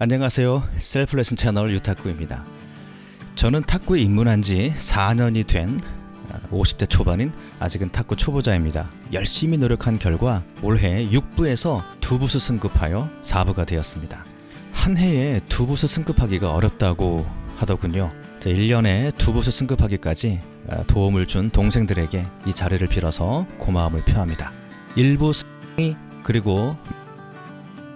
안녕하세요. 셀프레슨 채널 유탁구입니다. 저는 탁구에 입문한 지 4년이 된 50대 초반인 아직은 탁구 초보자입니다. 열심히 노력한 결과 올해 6부에서 2부수 승급하여 4부가 되었습니다. 한 해에 2부수 승급하기가 어렵다고 하더군요. 1년에 2부수 승급하기까지 도움을 준 동생들에게 이 자리를 빌어서 고마움을 표합니다. 1부 승이 그리고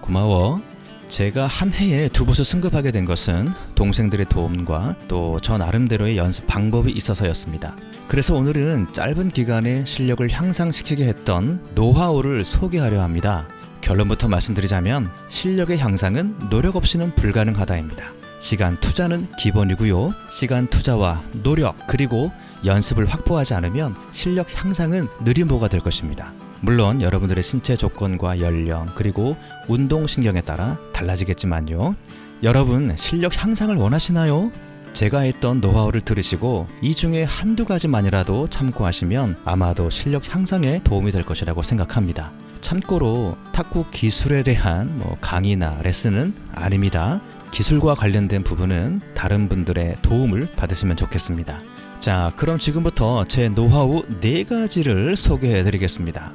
고마워. 제가 한 해에 2부수 승급하게 된 것은 동생들의 도움과 또 저 나름대로의 연습 방법이 있어서였습니다. 그래서 오늘은 짧은 기간에 실력을 향상시키게 했던 노하우를 소개하려 합니다. 결론부터 말씀드리자면 실력의 향상은 노력 없이는 불가능하다입니다. 시간 투자는 기본이고요. 시간 투자와 노력 그리고 연습을 확보하지 않으면 실력 향상은 느림보가 될 것입니다. 물론 여러분들의 신체 조건과 연령 그리고 운동신경에 따라 달라지겠지만요. 여러분 실력 향상을 원하시나요? 제가 했던 노하우를 들으시고 이 중에 한두 가지만이라도 참고하시면 아마도 실력 향상에 도움이 될 것이라고 생각합니다. 참고로 탁구 기술에 대한 강의나 레슨은 아닙니다. 기술과 관련된 부분은 다른 분들의 도움을 받으시면 좋겠습니다. 자, 그럼 지금부터 제 노하우 4가지를 소개해 드리겠습니다.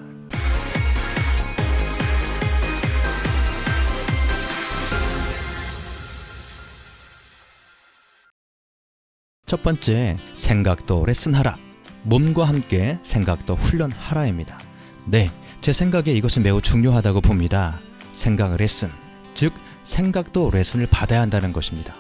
첫 번째, 생각도 레슨하라. 몸과 함께 생각도 훈련하라입니다. 네, 제 생각에 이것이 매우 중요하다고 봅니다. 생각 레슨, 즉 생각도 레슨을 받아야 한다는 것입니다.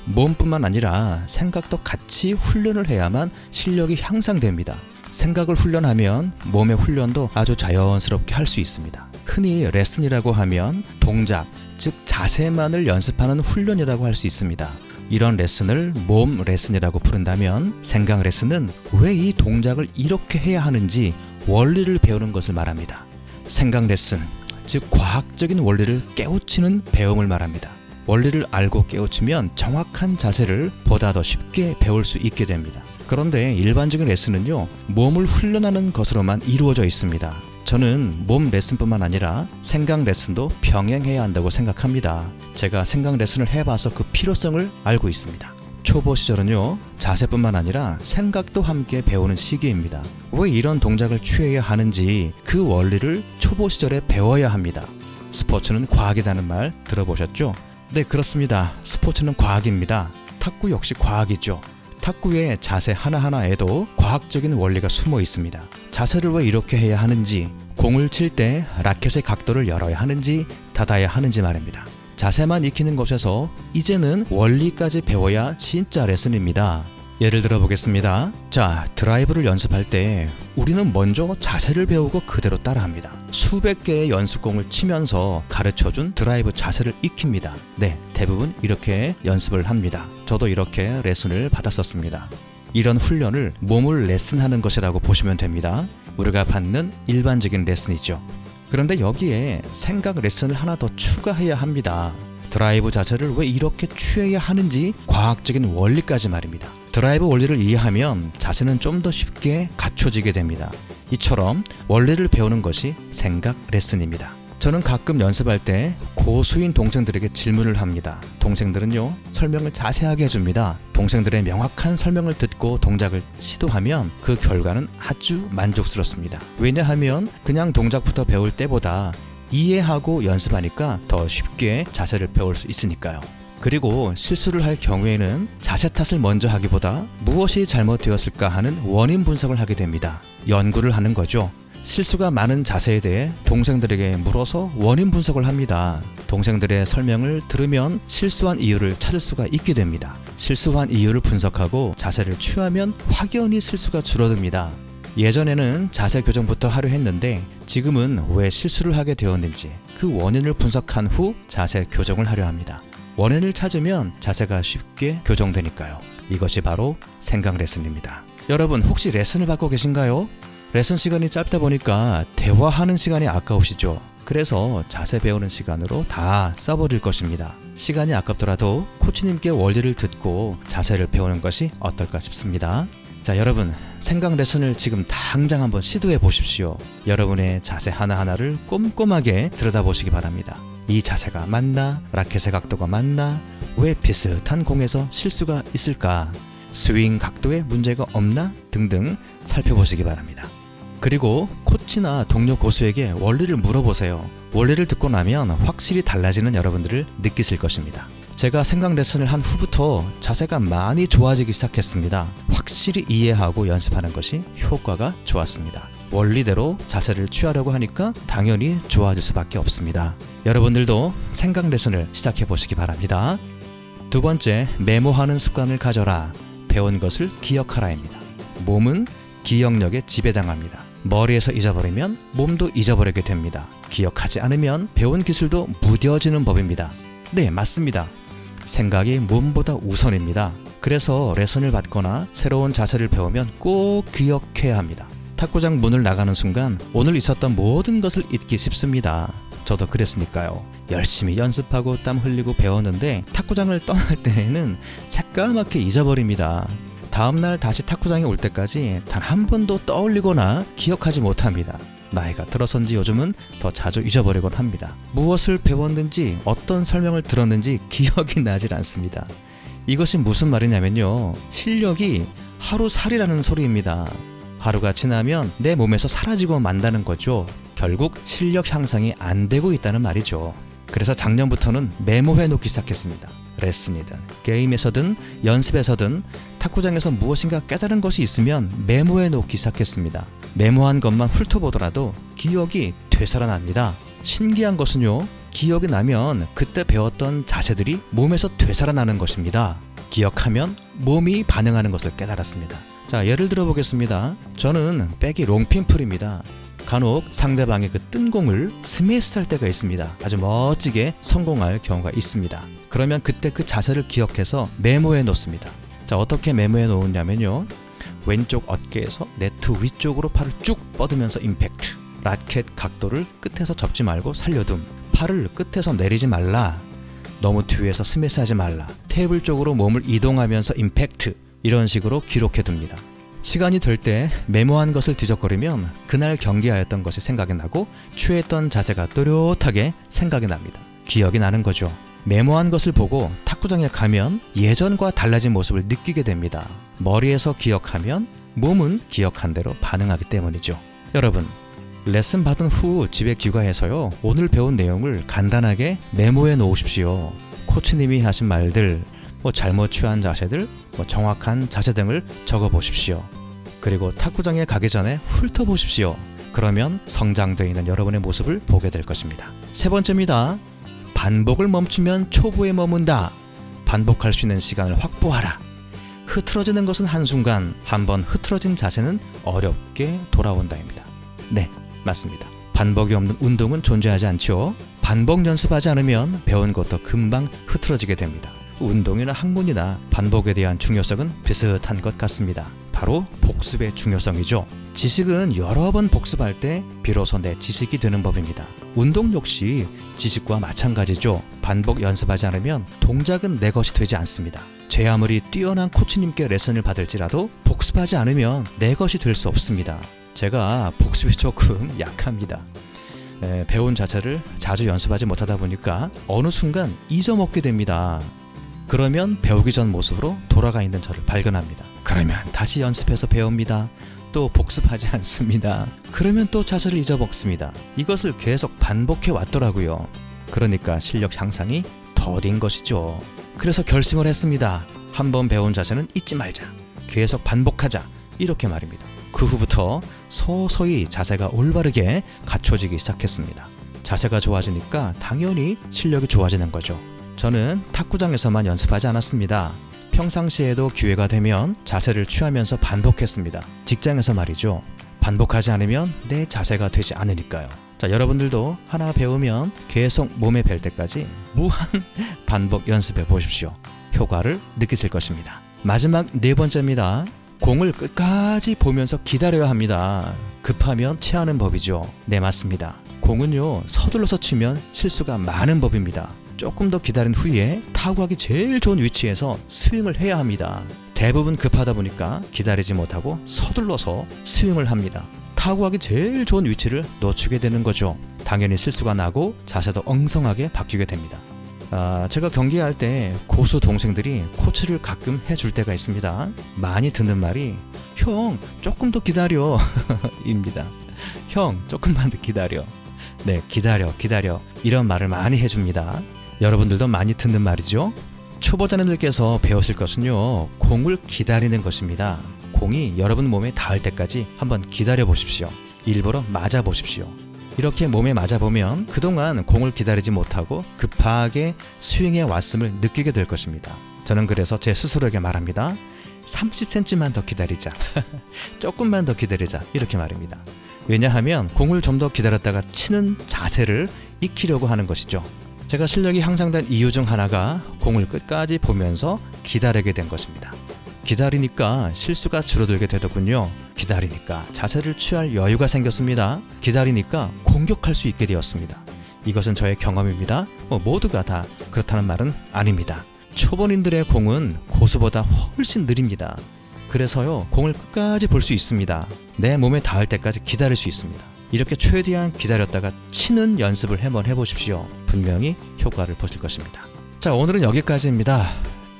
몸뿐만 아니라 생각도 같이 훈련을 해야만 실력이 향상됩니다. 생각을 훈련하면 몸의 훈련도 아주 자연스럽게 할 수 있습니다. 흔히 레슨이라고 하면 동작, 즉 자세만을 연습하는 훈련이라고 할 수 있습니다. 이런 레슨을 몸 레슨이라고 부른다면 생각 레슨은 왜 이 동작을 이렇게 해야 하는지 원리를 배우는 것을 말합니다. 생각 레슨, 즉 과학적인 원리를 깨우치는 배움을 말합니다. 원리를 알고 깨우치면 정확한 자세를 보다 더 쉽게 배울 수 있게 됩니다. 그런데 일반적인 레슨은요, 몸을 훈련하는 것으로만 이루어져 있습니다. 저는 몸 레슨뿐만 아니라 생각 레슨도 병행해야 한다고 생각합니다. 제가 생각 레슨을 해봐서 그 필요성을 알고 있습니다. 초보 시절은요, 자세뿐만 아니라 생각도 함께 배우는 시기입니다. 왜 이런 동작을 취해야 하는지 그 원리를 초보 시절에 배워야 합니다. 스포츠는 과학이라는 말 들어보셨죠? 네, 그렇습니다. 스포츠는 과학입니다. 탁구 역시 과학이죠. 탁구의 자세 하나하나에도 과학적인 원리가 숨어 있습니다. 자세를 왜 이렇게 해야 하는지, 공을 칠 때 라켓의 각도를 열어야 하는지 닫아야 하는지 말입니다. 자세만 익히는 것에서 이제는 원리까지 배워야 진짜 레슨입니다. 예를 들어 보겠습니다. 자, 드라이브를 연습할 때 우리는 먼저 자세를 배우고 그대로 따라합니다. 수백 개의 연습공을 치면서 가르쳐준 드라이브 자세를 익힙니다. 네, 대부분 이렇게 연습을 합니다. 저도 이렇게 레슨을 받았었습니다. 이런 훈련을 몸을 레슨하는 것이라고 보시면 됩니다. 우리가 받는 일반적인 레슨이죠. 그런데 여기에 생각 레슨을 하나 더 추가해야 합니다. 드라이브 자세를 왜 이렇게 취해야 하는지 과학적인 원리까지 말입니다. 드라이브 원리를 이해하면 자세는 좀 더 쉽게 갖춰지게 됩니다. 이처럼 원리를 배우는 것이 생각 레슨입니다. 저는 가끔 연습할 때 고수인 동생들에게 질문을 합니다. 동생들은요, 설명을 자세하게 해줍니다. 동생들의 명확한 설명을 듣고 동작을 시도하면 그 결과는 아주 만족스럽습니다. 왜냐하면 그냥 동작부터 배울 때보다 이해하고 연습하니까 더 쉽게 자세를 배울 수 있으니까요. 그리고 실수를 할 경우에는 자세 탓을 먼저 하기보다 무엇이 잘못되었을까 하는 원인 분석을 하게 됩니다. 연구를 하는 거죠. 실수가 많은 자세에 대해 동생들에게 물어서 원인 분석을 합니다. 동생들의 설명을 들으면 실수한 이유를 찾을 수가 있게 됩니다. 실수한 이유를 분석하고 자세를 취하면 확연히 실수가 줄어듭니다. 예전에는 자세 교정부터 하려 했는데 지금은 왜 실수를 하게 되었는지 그 원인을 분석한 후 자세 교정을 하려 합니다. 원인을 찾으면 자세가 쉽게 교정되니까요. 이것이 바로 생각 레슨입니다. 여러분 혹시 레슨을 받고 계신가요? 레슨 시간이 짧다 보니까 대화하는 시간이 아까우시죠? 그래서 자세 배우는 시간으로 다 써버릴 것입니다. 시간이 아깝더라도 코치님께 원리를 듣고 자세를 배우는 것이 어떨까 싶습니다. 자, 여러분 생각 레슨을 지금 당장 한번 시도해 보십시오. 여러분의 자세 하나하나를 꼼꼼하게 들여다보시기 바랍니다. 이 자세가 맞나? 라켓의 각도가 맞나? 왜 비슷한 공에서 실수가 있을까? 스윙 각도에 문제가 없나? 등등 살펴보시기 바랍니다. 그리고 코치나 동료 고수에게 원리를 물어보세요. 원리를 듣고 나면 확실히 달라지는 여러분들을 느끼실 것입니다. 제가 생각 레슨을 한 후부터 자세가 많이 좋아지기 시작했습니다. 확실히 이해하고 연습하는 것이 효과가 좋았습니다. 원리대로 자세를 취하려고 하니까 당연히 좋아질 수밖에 없습니다. 여러분들도 생각 레슨을 시작해 보시기 바랍니다. 두 번째, 메모하는 습관을 가져라. 배운 것을 기억하라입니다. 몸은 기억력에 지배당합니다. 머리에서 잊어버리면 몸도 잊어버리게 됩니다. 기억하지 않으면 배운 기술도 무뎌지는 법입니다. 네, 맞습니다. 생각이 몸보다 우선입니다. 그래서 레슨을 받거나 새로운 자세를 배우면 꼭 기억해야 합니다. 탁구장 문을 나가는 순간 오늘 있었던 모든 것을 잊기 쉽습니다. 저도 그랬으니까요. 열심히 연습하고 땀 흘리고 배웠는데 탁구장을 떠날 때에는 새까맣게 잊어버립니다. 다음날 다시 탁구장에 올 때까지 단 한 번도 떠올리거나 기억하지 못합니다. 나이가 들어선지 요즘은 더 자주 잊어버리곤 합니다. 무엇을 배웠는지 어떤 설명을 들었는지 기억이 나질 않습니다. 이것이 무슨 말이냐면요, 실력이 하루살이라는 소리입니다. 하루가 지나면 내 몸에서 사라지고 만다는 거죠. 결국 실력 향상이 안 되고 있다는 말이죠. 그래서 작년부터는 메모해 놓기 시작했습니다. 레슨이든 게임에서든 연습에서든 탁구장에서 무엇인가 깨달은 것이 있으면 메모해 놓기 시작했습니다. 메모한 것만 훑어보더라도 기억이 되살아납니다. 신기한 것은요, 기억이 나면 그때 배웠던 자세들이 몸에서 되살아나는 것입니다. 기억하면 몸이 반응하는 것을 깨달았습니다. 자, 예를 들어 보겠습니다. 저는 백이 롱핀풀입니다. 간혹 상대방의 그 뜬 공을 스매시할 때가 있습니다. 아주 멋지게 성공할 경우가 있습니다. 그러면 그때 그 자세를 기억해서 메모해 놓습니다. 자, 어떻게 메모해 놓냐면요, 왼쪽 어깨에서 네트 위쪽으로 팔을 쭉 뻗으면서 임팩트, 라켓 각도를 끝에서 접지 말고 살려둠, 팔을 끝에서 내리지 말라, 너무 뒤에서 스매시하지 말라, 테이블 쪽으로 몸을 이동하면서 임팩트, 이런 식으로 기록해 둡니다. 시간이 될 때 메모한 것을 뒤적거리면 그날 경기하였던 것이 생각이 나고 취했던 자세가 또렷하게 생각이 납니다. 기억이 나는 거죠. 메모한 것을 보고 탁구장에 가면 예전과 달라진 모습을 느끼게 됩니다. 머리에서 기억하면 몸은 기억한 대로 반응하기 때문이죠. 여러분, 레슨 받은 후 집에 귀가해서요, 오늘 배운 내용을 간단하게 메모해 놓으십시오. 코치님이 하신 말들, 잘못 취한 자세들, 정확한 자세 등을 적어 보십시오. 그리고 탁구장에 가기 전에 훑어보십시오. 그러면 성장되어 있는 여러분의 모습을 보게 될 것입니다. 세 번째입니다. 반복을 멈추면 초보에 머문다. 반복할 수 있는 시간을 확보하라. 흐트러지는 것은 한순간, 한번 흐트러진 자세는 어렵게 돌아온다입니다. 네, 맞습니다. 반복이 없는 운동은 존재하지 않죠. 반복 연습하지 않으면 배운 것도 금방 흐트러지게 됩니다. 운동이나 학문이나 반복에 대한 중요성은 비슷한 것 같습니다. 바로 복습의 중요성이죠. 지식은 여러 번 복습할 때 비로소 내 지식이 되는 법입니다. 운동 역시 지식과 마찬가지죠. 반복 연습하지 않으면 동작은 내 것이 되지 않습니다. 제 아무리 뛰어난 코치님께 레슨을 받을지라도 복습하지 않으면 내 것이 될 수 없습니다. 제가 복습이 조금 약합니다. 배운 자세를 자주 연습하지 못하다 보니까 어느 순간 잊어먹게 됩니다. 그러면 배우기 전 모습으로 돌아가 있는 저를 발견합니다. 그러면 다시 연습해서 배웁니다. 또 복습하지 않습니다. 그러면 또 자세를 잊어먹습니다. 이것을 계속 반복해 왔더라고요. 그러니까 실력 향상이 더딘 것이죠. 그래서 결심을 했습니다. 한번 배운 자세는 잊지 말자. 계속 반복하자. 이렇게 말입니다. 그 후부터 서서히 자세가 올바르게 갖춰지기 시작했습니다. 자세가 좋아지니까 당연히 실력이 좋아지는 거죠. 저는 탁구장에서만 연습하지 않았습니다. 평상시에도 기회가 되면 자세를 취하면서 반복했습니다. 직장에서 말이죠. 반복하지 않으면 내 자세가 되지 않으니까요. 자, 여러분들도 하나 배우면 계속 몸에 뵐 때까지 무한 반복 연습해 보십시오. 효과를 느끼실 것입니다. 마지막 네 번째입니다. 공을 끝까지 보면서 기다려야 합니다. 급하면 체하는 법이죠. 네, 맞습니다. 공은요, 서둘러서 치면 실수가 많은 법입니다. 조금 더 기다린 후에 타구하기 제일 좋은 위치에서 스윙을 해야 합니다. 대부분 급하다 보니까 기다리지 못하고 서둘러서 스윙을 합니다. 타구하기 제일 좋은 위치를 놓치게 되는 거죠. 당연히 실수가 나고 자세도 엉성하게 바뀌게 됩니다. 제가 경기할 때 고수 동생들이 코치를 가끔 해줄 때가 있습니다. 많이 듣는 말이 형 조금 더 기다려 입니다. 형 조금만 더 기다려. 네, 기다려 이런 말을 많이 해줍니다. 여러분들도 많이 듣는 말이죠. 초보자님들께서 배우실 것은요, 공을 기다리는 것입니다. 공이 여러분 몸에 닿을 때까지 한번 기다려 보십시오. 일부러 맞아 보십시오. 이렇게 몸에 맞아보면 그동안 공을 기다리지 못하고 급하게 스윙해 왔음을 느끼게 될 것입니다. 저는 그래서 제 스스로에게 말합니다. 30cm만 더 기다리자. 조금만 더 기다리자. 이렇게 말입니다. 왜냐하면 공을 좀 더 기다렸다가 치는 자세를 익히려고 하는 것이죠. 제가 실력이 향상된 이유 중 하나가 공을 끝까지 보면서 기다리게 된 것입니다. 기다리니까 실수가 줄어들게 되더군요. 기다리니까 자세를 취할 여유가 생겼습니다. 기다리니까 공격할 수 있게 되었습니다. 이것은 저의 경험입니다. 모두가 다 그렇다는 말은 아닙니다. 초보님들의 공은 고수보다 훨씬 느립니다. 그래서요, 공을 끝까지 볼 수 있습니다. 내 몸에 닿을 때까지 기다릴 수 있습니다. 이렇게 최대한 기다렸다가 치는 연습을 한번 해보십시오. 분명히 효과를 보실 것입니다. 자, 오늘은 여기까지입니다.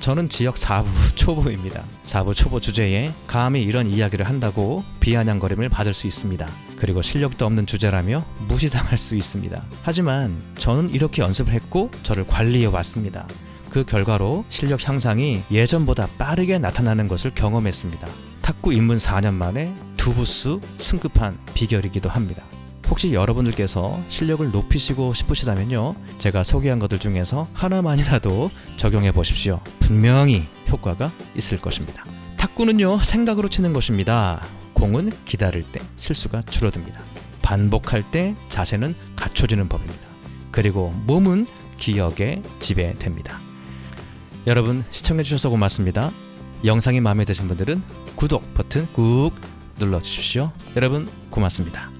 저는 지역 4부 초보입니다. 4부 초보 주제에 감히 이런 이야기를 한다고 비아냥거림을 받을 수 있습니다. 그리고 실력도 없는 주제라며 무시당할 수 있습니다. 하지만 저는 이렇게 연습을 했고 저를 관리해 왔습니다. 그 결과로 실력 향상이 예전보다 빠르게 나타나는 것을 경험했습니다. 탁구 입문 4년 만에 2부스 승급한 비결이기도 합니다. 혹시 여러분들께서 실력을 높이시고 싶으시다면요, 제가 소개한 것들 중에서 하나만이라도 적용해 보십시오. 분명히 효과가 있을 것입니다. 탁구는요, 생각으로 치는 것입니다. 공은 기다릴 때 실수가 줄어듭니다. 반복할 때 자세는 갖춰지는 법입니다. 그리고 몸은 기억에 지배됩니다. 여러분 시청해 주셔서 고맙습니다. 영상이 마음에 드신 분들은 구독 버튼 꾹 눌러주십시오. 여러분 고맙습니다.